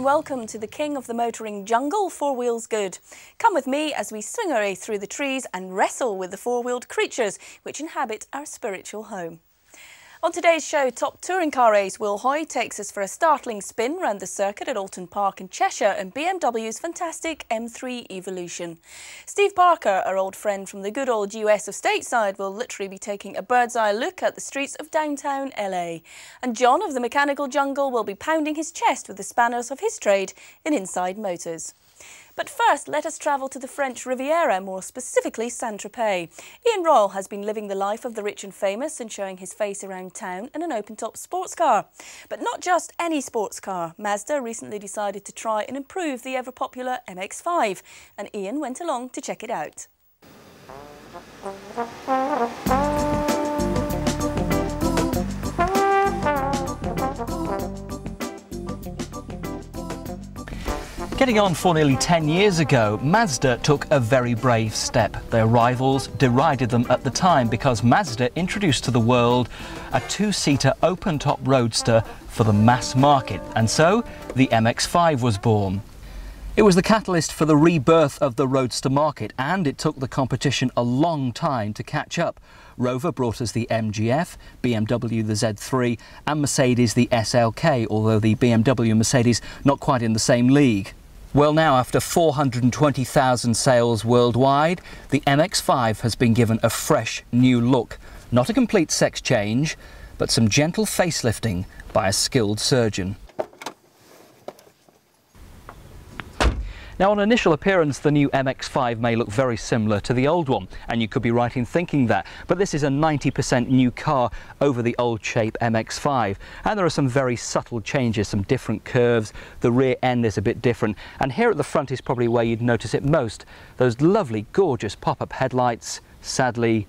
and welcome to the king of the motoring jungle, Four Wheels Good. Come with me as we swing our way through the trees and wrestle with the four-wheeled creatures which inhabit our spiritual home. On today's show, top touring car ace Will Hoy takes us for a startling spin round the circuit at Oulton Park in Cheshire in BMW's fantastic M3 Evolution. Steve Parker, our old friend from the good old US of stateside, will literally be taking a bird's eye look at the streets of downtown LA. And John of the mechanical jungle will be pounding his chest with the spanners of his trade in inside motors. But first, let us travel to the French Riviera, more specifically Tropez. Ian Royle has been living the life of the rich and famous and showing his face around town in an open-top sports car. But not just any sports car. Mazda recently decided to try and improve the ever-popular MX5, and Ian went along to check it out. Getting on for nearly 10 years ago, Mazda took a very brave step. Their rivals derided them at the time because Mazda introduced to the world a two-seater open-top roadster for the mass market, and so the MX5 was born. It was the catalyst for the rebirth of the roadster market, and it took the competition a long time to catch up. Rover brought us the MGF, BMW the Z3 and Mercedes the SLK, although the BMW and Mercedes not quite in the same league. Well, now, after 420,000 sales worldwide, the MX5 has been given a fresh new look. Not a complete sex change, but some gentle facelifting by a skilled surgeon. Now, on initial appearance, the new MX5 may look very similar to the old one, and you could be right in thinking that, but this is a 90% new car over the old shape MX5, and there are some very subtle changes, some different curves. The rear end is a bit different, and here at the front is probably where you'd notice it most. Those lovely, gorgeous pop-up headlights, sadly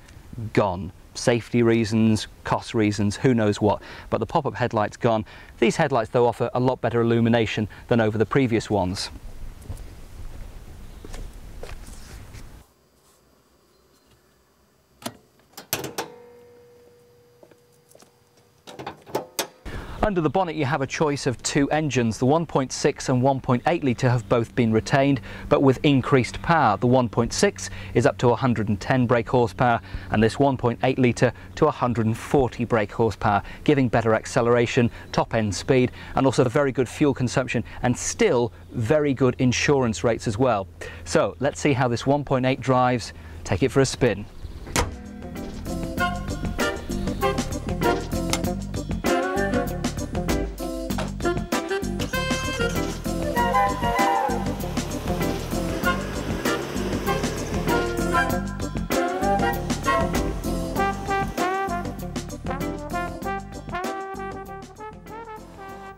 gone. Safety reasons, cost reasons, who knows what, but the pop-up headlights gone. These headlights, though, offer a lot better illumination than over the previous ones. Under the bonnet you have a choice of two engines. The 1.6 and 1.8 litre have both been retained, but with increased power. The 1.6 is up to 110 brake horsepower and this 1.8 litre to 140 brake horsepower, giving better acceleration, top end speed and also very good fuel consumption and still very good insurance rates as well. So let's see how this 1.8 drives. Take it for a spin.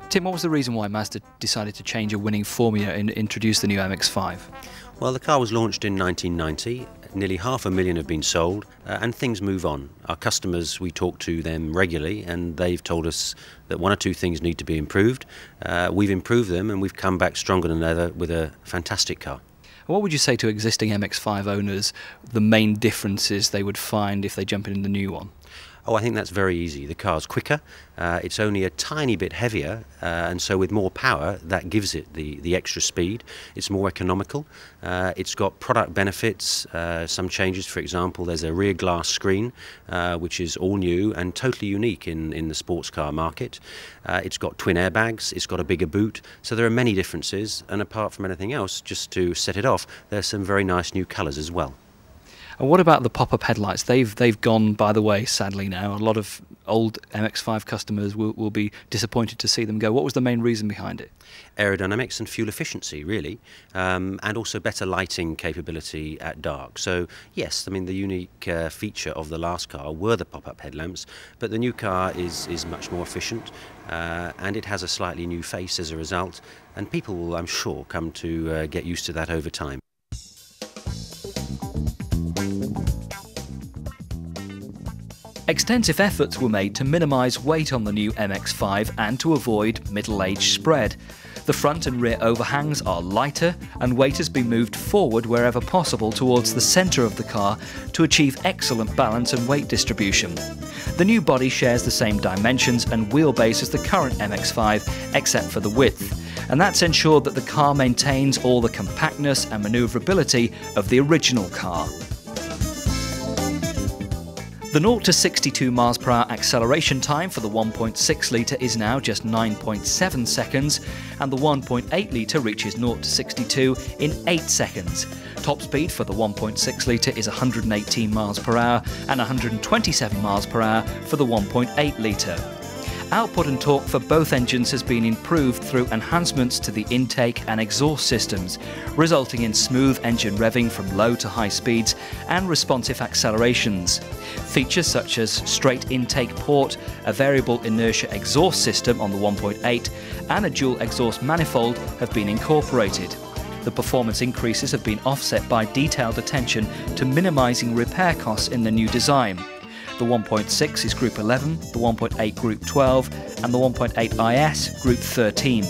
Tim, what was the reason why Mazda decided to change a winning formula and introduce the new MX5? Well, the car was launched in 1990. Nearly 500,000 have been sold, and things move on. Our customers, we talk to them regularly, and they've told us that one or two things need to be improved. We've improved them, and we've come back stronger than ever with a fantastic car. What would you say to existing MX5 owners, the main differences they would find if they jump in the new one? Oh, I think that's very easy. The car's quicker, it's only a tiny bit heavier, and so with more power, that gives it the extra speed. It's more economical. It's got product benefits, some changes. For example, there's a rear glass screen, which is all new and totally unique in the sports car market. It's got twin airbags, it's got a bigger boot, so there are many differences, and apart from anything else, just to set it off, there's some very nice new colours as well. And what about the pop-up headlights? They've gone by the way, sadly now. A lot of old MX5 customers will be disappointed to see them go. What was the main reason behind it? Aerodynamics and fuel efficiency, really, and also better lighting capability at dark. So yes, I mean the unique feature of the last car were the pop-up headlamps, but the new car is much more efficient, and it has a slightly new face as a result, and people will, I'm sure, come to get used to that over time. Extensive efforts were made to minimise weight on the new MX5 and to avoid middle-age spread. The front and rear overhangs are lighter and weight has been moved forward wherever possible towards the centre of the car to achieve excellent balance and weight distribution. The new body shares the same dimensions and wheelbase as the current MX5 except for the width. and that's ensured that the car maintains all the compactness and manoeuvrability of the original car. The 0 to 62 miles per hour acceleration time for the 1.6 litre is now just 9.7 seconds, and the 1.8 litre reaches 0 to 62 in 8 seconds. Top speed for the 1.6 litre is 118 miles per hour and 127 miles per hour for the 1.8 litre. Output and torque for both engines has been improved through enhancements to the intake and exhaust systems, resulting in smooth engine revving from low to high speeds and responsive accelerations. Features such as straight intake port, a variable inertia exhaust system on the 1.8 and a dual exhaust manifold have been incorporated. The performance increases have been offset by detailed attention to minimising repair costs in the new design. The 1.6 is Group 11, the 1.8 Group 12 and the 1.8 IS Group 13.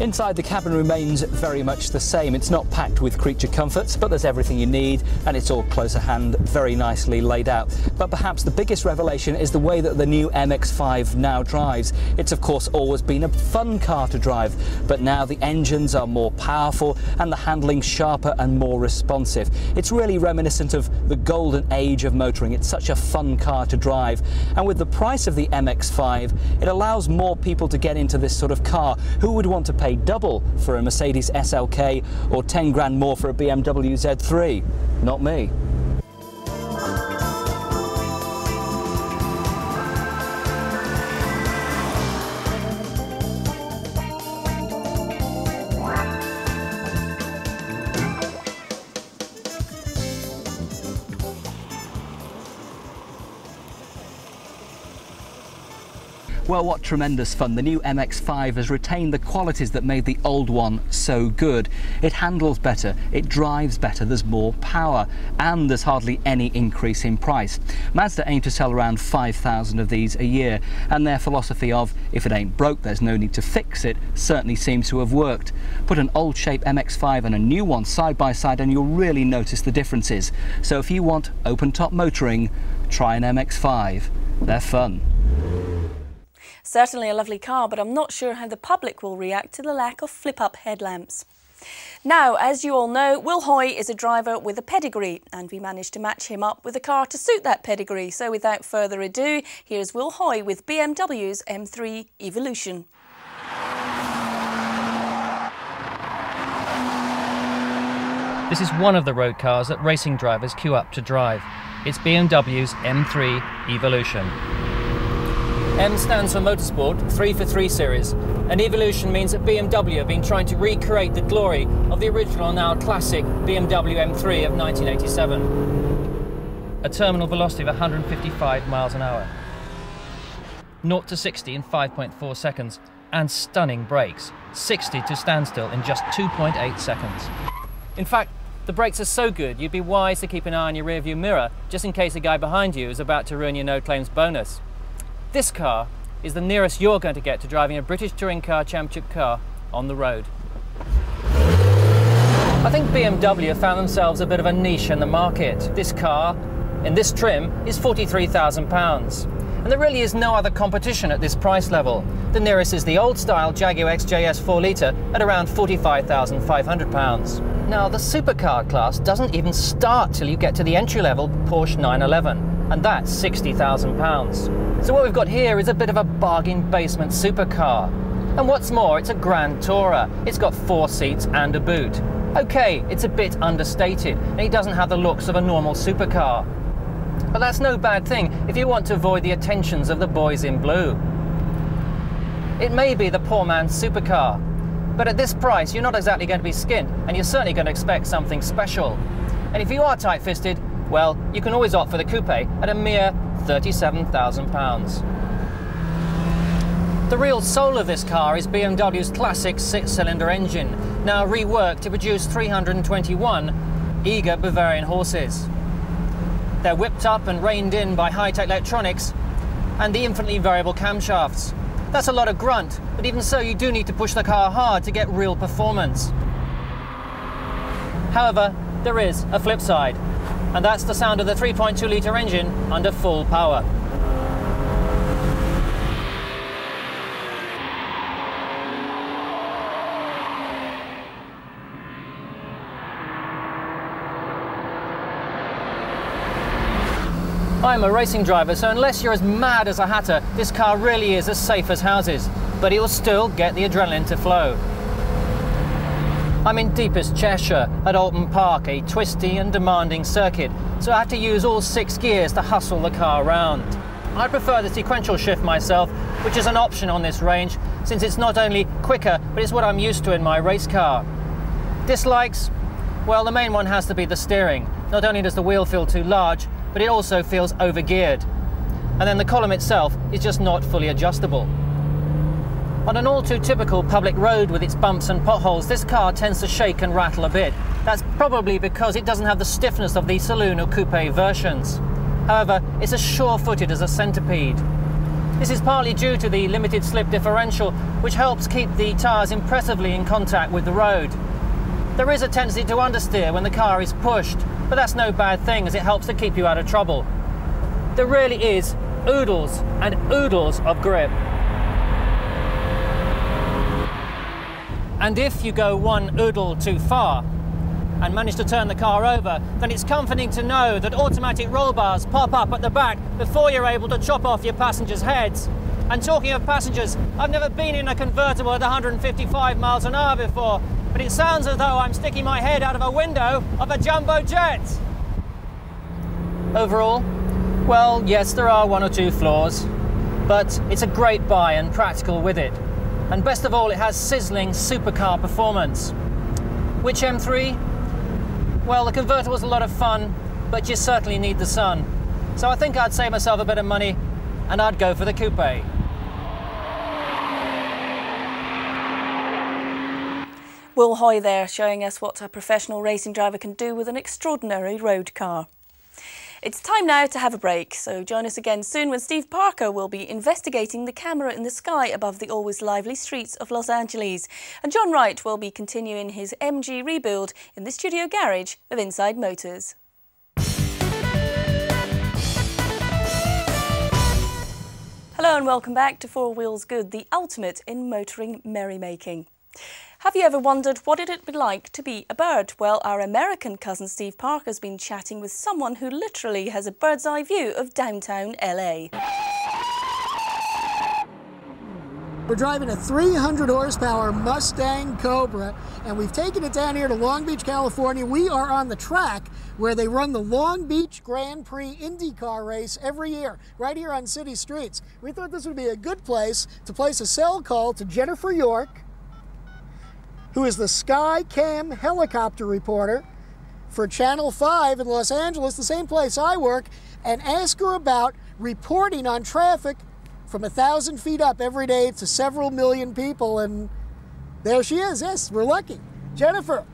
Inside, the cabin remains very much the same. It's not packed with creature comforts, but there's everything you need, and it's all close at hand, very nicely laid out. But perhaps the biggest revelation is the way that the new MX5 now drives. It's of course always been a fun car to drive, but now the engines are more powerful and the handling sharper and more responsive. It's really reminiscent of the golden age of motoring. It's such a fun car to drive, and with the price of the MX5, it allows more people to get into this sort of car. Who would want to pay double for a Mercedes SLK or 10 grand more for a BMW Z3? Not me. Well, what tremendous fun. The new MX5 has retained the qualities that made the old one so good. It handles better, it drives better, there's more power, and there's hardly any increase in price. Mazda aim to sell around 5,000 of these a year, and their philosophy of, if it ain't broke, there's no need to fix it, certainly seems to have worked. Put an old shape MX5 and a new one side by side and you'll really notice the differences. So if you want open-top motoring, try an MX5. They're fun. Certainly a lovely car, but I'm not sure how the public will react to the lack of flip-up headlamps. Now, as you all know, Will Hoy is a driver with a pedigree, and we managed to match him up with a car to suit that pedigree. So without further ado, here's Will Hoy with BMW's M3 Evolution. This is one of the road cars that racing drivers queue up to drive. It's BMW's M3 Evolution. M stands for Motorsport 3 for 3 series, and Evolution means that BMW have been trying to recreate the glory of the original, now classic, BMW M3 of 1987. A terminal velocity of 155 miles an hour. 0 to 60 in 5.4 seconds, and stunning brakes. 60 to standstill in just 2.8 seconds. In fact, the brakes are so good, you'd be wise to keep an eye on your rearview mirror, just in case a guy behind you is about to ruin your no-claims bonus. This car is the nearest you're going to get to driving a British Touring Car Championship car on the road. I think BMW have found themselves a bit of a niche in the market. This car, in this trim, is £43,000. And there really is no other competition at this price level. The nearest is the old-style Jaguar XJS 4 litre at around £45,500. Now, the supercar class doesn't even start till you get to the entry-level Porsche 911, and that's £60,000. So what we've got here is a bit of a bargain basement supercar. And what's more, it's a Grand Tourer. It's got 4 seats and a boot. Okay, it's a bit understated, and it doesn't have the looks of a normal supercar. But that's no bad thing if you want to avoid the attentions of the boys in blue. It may be the poor man's supercar, but at this price you're not exactly going to be skint, and you're certainly going to expect something special. And if you are tight-fisted, well, you can always opt for the coupe at a mere £37,000. The real soul of this car is BMW's classic 6-cylinder engine, now reworked to produce 321 eager Bavarian horses. They're whipped up and reined in by high-tech electronics and the infinitely variable camshafts. That's a lot of grunt, but even so, you do need to push the car hard to get real performance. However, there is a flip side. And that's the sound of the 3.2-litre engine under full power. I'm a racing driver, so unless you're as mad as a hatter, this car really is as safe as houses, but it will still get the adrenaline to flow. I'm in deepest Cheshire at Oulton Park, a twisty and demanding circuit, so I have to use all 6 gears to hustle the car around. I prefer the sequential shift myself, which is an option on this range, since it's not only quicker, but it's what I'm used to in my race car. Dislikes? Well, the main one has to be the steering. Not only does the wheel feel too large, but it also feels overgeared. And then the column itself is just not fully adjustable. On an all too typical public road with its bumps and potholes, this car tends to shake and rattle a bit. That's probably because it doesn't have the stiffness of the saloon or coupe versions. However, it's as sure-footed as a centipede. This is partly due to the limited slip differential, which helps keep the tyres impressively in contact with the road. There is a tendency to understeer when the car is pushed, but that's no bad thing as it helps to keep you out of trouble. There really is oodles and oodles of grip. And if you go one oodle too far and manage to turn the car over, then it's comforting to know that automatic roll bars pop up at the back before you're able to chop off your passengers' heads. And talking of passengers, I've never been in a convertible at 155 miles an hour before, but it sounds as though I'm sticking my head out of a window of a jumbo jet. Overall, well, yes, there are 1 or 2 flaws, but it's a great buy and practical with it. And best of all, it has sizzling supercar performance. Which M3? Well, the convertible's a lot of fun, but you certainly need the sun. So I think I'd save myself a bit of money and I'd go for the coupe. Will Hoy there, showing us what a professional racing driver can do with an extraordinary road car. It's time now to have a break, so join us again soon when Steve Parker will be investigating the camera in the sky above the always lively streets of Los Angeles. And John Wright will be continuing his MG rebuild in the studio garage of Inside Motors. Hello and welcome back to Four Wheels Good, the ultimate in motoring merrymaking. Have you ever wondered what it'd be like to be a bird? Well, our American cousin Steve Parker has been chatting with someone who literally has a bird's eye view of downtown LA. We're driving a 300 horsepower Mustang Cobra, and we've taken it down here to Long Beach, California. We are on the track where they run the Long Beach Grand Prix IndyCar race every year, right here on city streets. We thought this would be a good place to place a cell call to Jennifer York, who is the Skycam helicopter reporter for Channel 5 in Los Angeles, the same place I work, and ask her about reporting on traffic from 1,000 feet up every day to several million people. And there she is. Yes, we're lucky. Jennifer,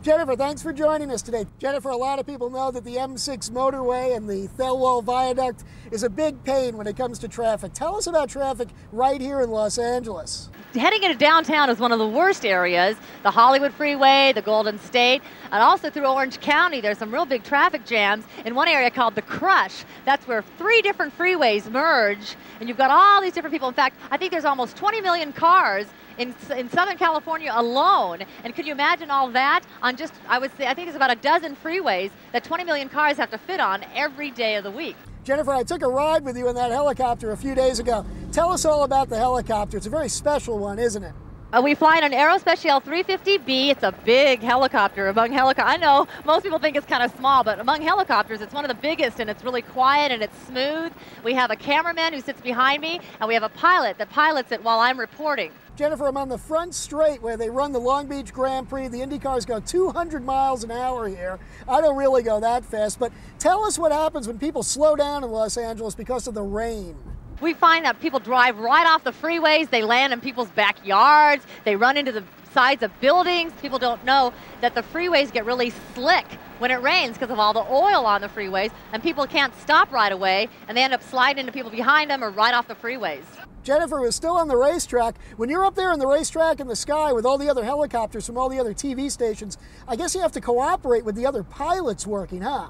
thanks for joining us today. Jennifer, a lot of people know that the M6 motorway and the Thelwall Viaduct is a big pain when it comes to traffic. Tell us about traffic right here in Los Angeles. Heading into downtown is one of the worst areas. The Hollywood Freeway, the Golden State, and also through Orange County, there's some real big traffic jams in one area called the Crush. That's where 3 different freeways merge, and you've got all these different people. In fact, I think there's almost 20 million cars in Southern California alone. And could you imagine all that on just, I think there's about a dozen freeways that 20 million cars have to fit on every day of the week. Jennifer, I took a ride with you in that helicopter a few days ago. Tell us all about the helicopter. It's a very special one, isn't it? We fly in an Aerospatiale 350B. It's a big helicopter among helicopters. I know most people think it's kind of small, but among helicopters, it's one of the biggest, and it's really quiet and it's smooth. We have a cameraman who sits behind me, and we have a pilot that pilots it while I'm reporting. Jennifer, I'm on the front straight where they run the Long Beach Grand Prix. The Indy cars go 200 miles an hour here. I don't really go that fast, but tell us what happens when people slow down in Los Angeles because of the rain. We find that people drive right off the freeways, they land in people's backyards, they run into the sides of buildings. People don't know that the freeways get really slick when it rains because of all the oil on the freeways, and people can't stop right away, and they end up sliding into people behind them or right off the freeways. Jennifer was still on the racetrack. When you're up there on the racetrack in the sky with all the other helicopters from all the other TV stations, I guess you have to cooperate with the other pilots working, huh?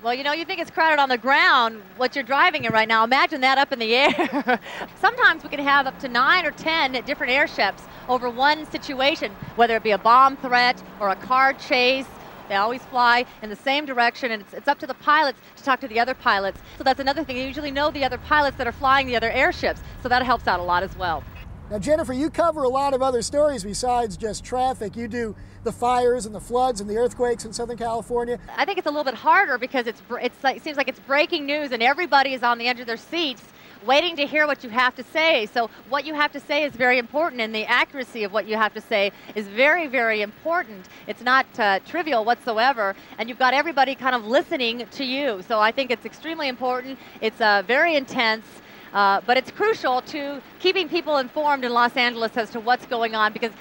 Well, you know, you think it's crowded on the ground, what you're driving in right now. Imagine that up in the air. Sometimes we can have up to 9 or 10 different airships over one situation, whether it be a bomb threat or a car chase. They always fly in the same direction, and it's up to the pilots to talk to the other pilots. So that's another thing. You usually know the other pilots that are flying the other airships, so that helps out a lot as well. Now, Jennifer, you cover a lot of other stories besides just traffic. You do the fires and the floods and the earthquakes in Southern California. I think it's a little bit harder because it seems like it's breaking news, and everybody is on the edge of their seats waiting to hear what you have to say. So what you have to say is very important, and the accuracy of what you have to say is very, very important. It's not trivial whatsoever, and you've got everybody kind of listening to you. So I think it's extremely important. It's very intense. But it's crucial to keeping people informed in Los Angeles as to what's going on, because,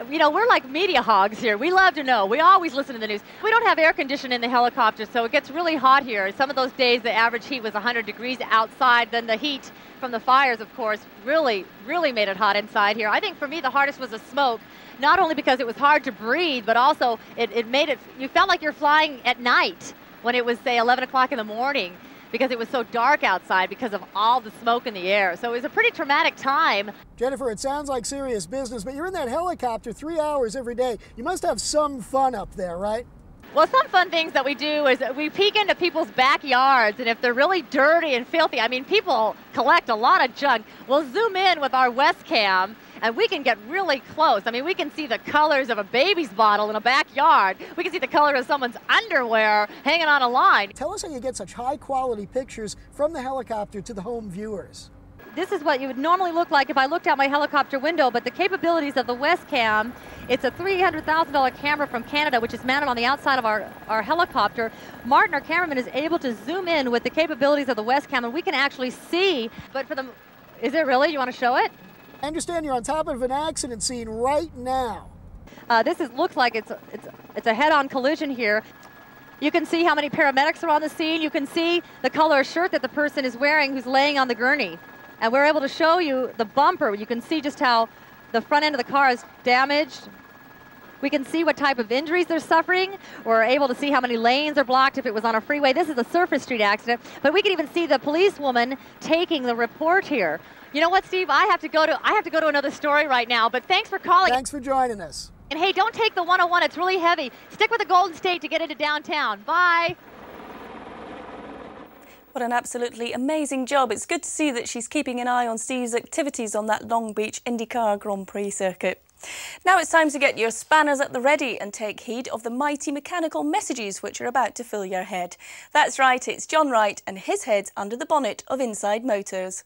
you know, we're like media hogs here. We love to know. We always listen to the news. We don't have air conditioning in the helicopter, so it gets really hot here. Some of those days the average heat was 100 degrees outside. Then the heat from the fires, of course, really made it hot inside here. I think for me the hardest was the smoke, not only because it was hard to breathe, but also it made it, you felt like you're flying at night when it was, say, 11 o'clock in the morning, because it was so dark outside because of all the smoke in the air. So it was a pretty traumatic time. Jennifer, it sounds like serious business, but you're in that helicopter 3 hours every day. You must have some fun up there, right? Well, some fun things that we do is we peek into people's backyards, and if they're really dirty and filthy, I mean, people collect a lot of junk. We'll zoom in with our West Cam, and we can get really close. I mean, we can see the colors of a baby's bottle in a backyard. We can see the color of someone's underwear hanging on a line. Tell us how you get such high-quality pictures from the helicopter to the home viewers. This is what you would normally look like if I looked out my helicopter window, but the capabilities of the West Cam, it's a $300,000 camera from Canada, which is mounted on the outside of our helicopter. Martin, our cameraman, is able to zoom in with the capabilities of the West Cam, and we can actually see, but for the, is it really? You want to show it? I understand you're on top of an accident scene right now. Looks like it's a head-on collision here. You can see how many paramedics are on the scene. You can see the color shirt that the person is wearing who's laying on the gurney. And we're able to show you the bumper. You can see just how the front end of the car is damaged. We can see what type of injuries they're suffering. We're able to see how many lanes are blocked if it was on a freeway. This is a surface street accident, but we can even see the policewoman taking the report here. You know what, Steve? I have to go to another story right now, but thanks for calling. Thanks for joining us. And hey, don't take the 101. It's really heavy. Stick with the Golden State to get into downtown. Bye. What an absolutely amazing job. It's good to see that she's keeping an eye on Steve's activities on that Long Beach IndyCar Grand Prix circuit. Now it's time to get your spanners at the ready and take heed of the mighty mechanical messages which are about to fill your head. That's right, it's John Wright and his head's under the bonnet of Inside Motors.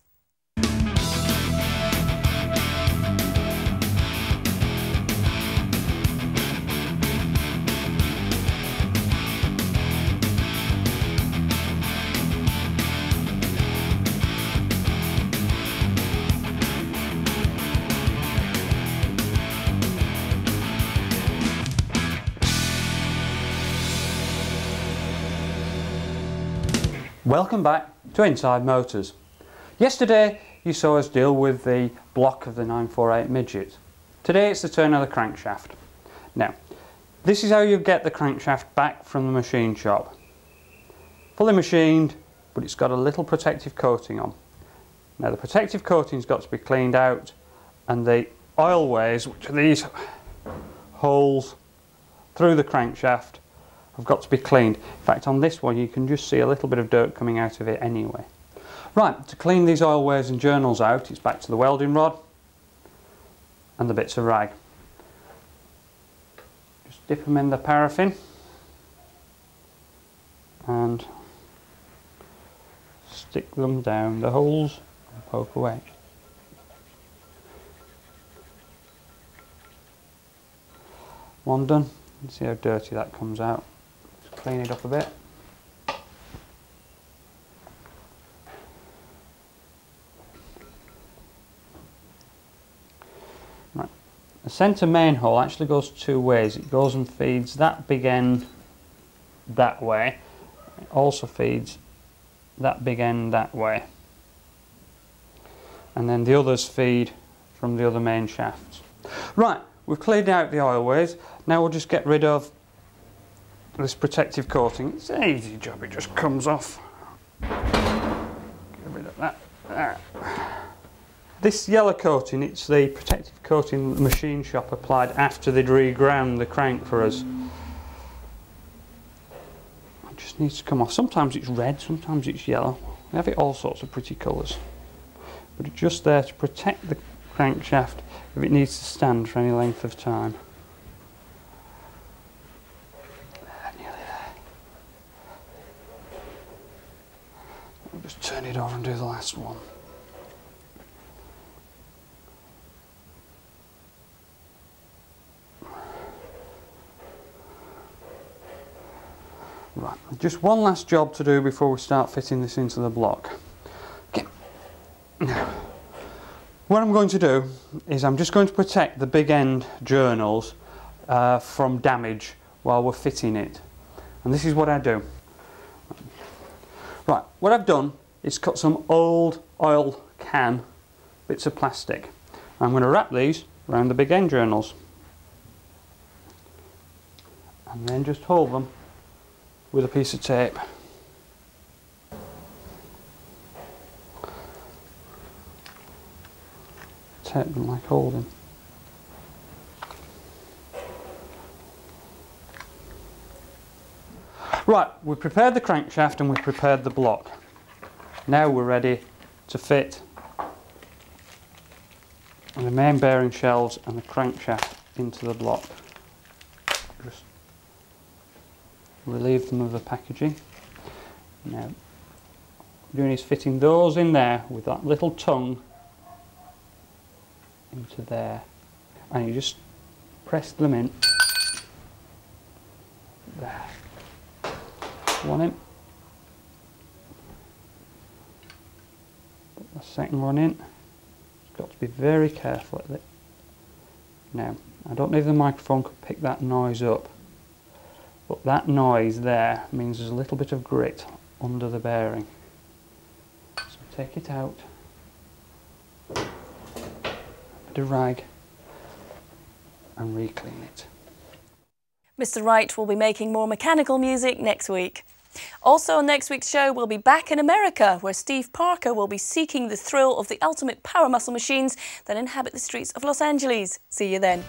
Welcome back to Inside Motors. Yesterday you saw us deal with the block of the 948 midget. Today it's the turn of the crankshaft. Now, this is how you get the crankshaft back from the machine shop. Fully machined, but it's got a little protective coating on. Now the protective coating's got to be cleaned out, and the oil ways, which are these holes through the crankshaft, have got to be cleaned. In fact, on this one you can just see a little bit of dirt coming out of it anyway. Right, to clean these oil ways and journals out, it's back to the welding rod and the bits of rag. Just dip them in the paraffin and stick them down the holes and poke away. One done. You see how dirty that comes out. Clean it up a bit. Right. The centre main hole actually goes two ways. It goes and feeds that big end that way. It also feeds that big end that way. And then the others feed from the other main shafts. Right, we've cleaned out the oil ways. Now we'll just get rid of this protective coating. It's an easy job, it just comes off. Get rid of that. There. This yellow coating, it's the protective coating that the machine shop applied after they'd reground the crank for us. It just needs to come off. Sometimes it's red, sometimes it's yellow. We have it all sorts of pretty colours. But it's just there to protect the crankshaft if it needs to stand for any length of time. Nearly there. I'll just turn it over and do the last one. Right, just one last job to do before we start fitting this into the block. Okay. Now, what I'm going to do is I'm just going to protect the big end journals from damage while we're fitting it. And this is what I do. Right, what I've done is cut some old oil can bits of plastic. I'm going to wrap these around the big end journals. And then just hold them with a piece of tape. Tape them like holding. Right, we've prepared the crankshaft and we've prepared the block. Now we're ready to fit the main bearing shelves and the crankshaft into the block. Just relieve them of the packaging. Now, what we're doing is fitting those in there with that little tongue into there, and you just press them in. There. One in. Put the second one in. It's got to be very careful with it. Now, I don't know if the microphone could pick that noise up, but that noise there means there's a little bit of grit under the bearing. So take it out, put a rag and re-clean it. Mr. Wright will be making more mechanical music next week. Also on next week's show, we'll be back in America, where Steve Parker will be seeking the thrill of the ultimate power muscle machines that inhabit the streets of Los Angeles. See you then.